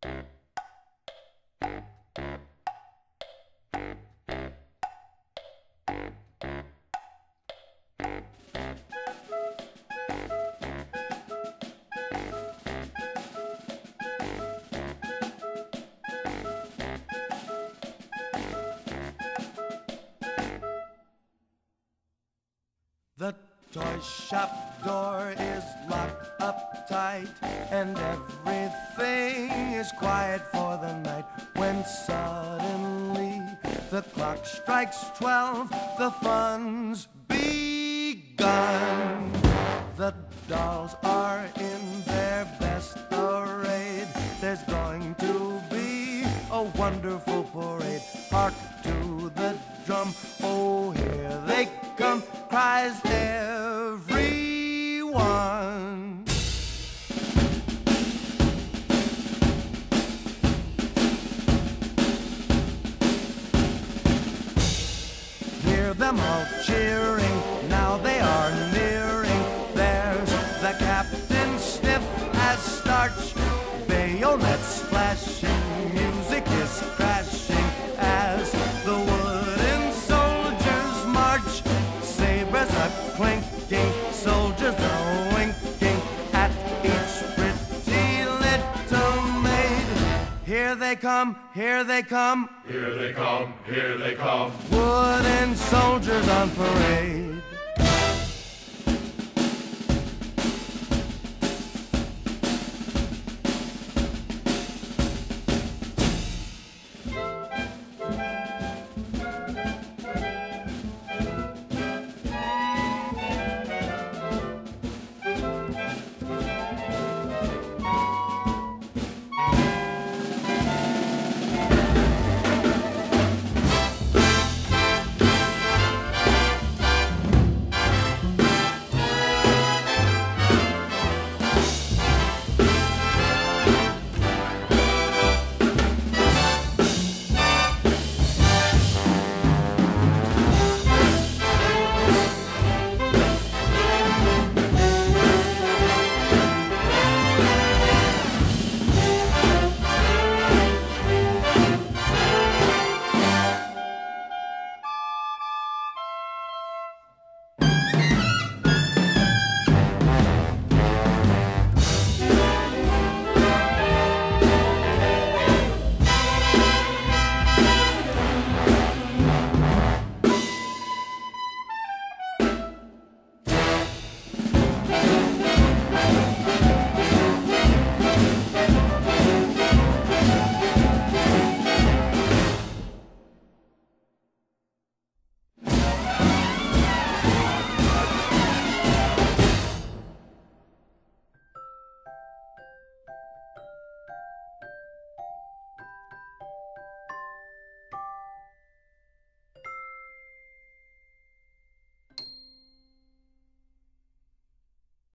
The toy shop door is locked up tight, and everything is quiet for the night, when suddenly the clock strikes 12, the fun's begun. The dolls are in their best array. There's going to be a wonderful parade. Hark to the drum, oh here they come, cries everyone. Hear them all cheering, now they are nearing. There's the captain stiff as starch, bayonets flashing, music is crashing as the wooden soldiers march. Sabers are clinking, soldiers are winking at each pretty little maid. Here they come, here they come, here they come, here they come. wooden soldiers on parade.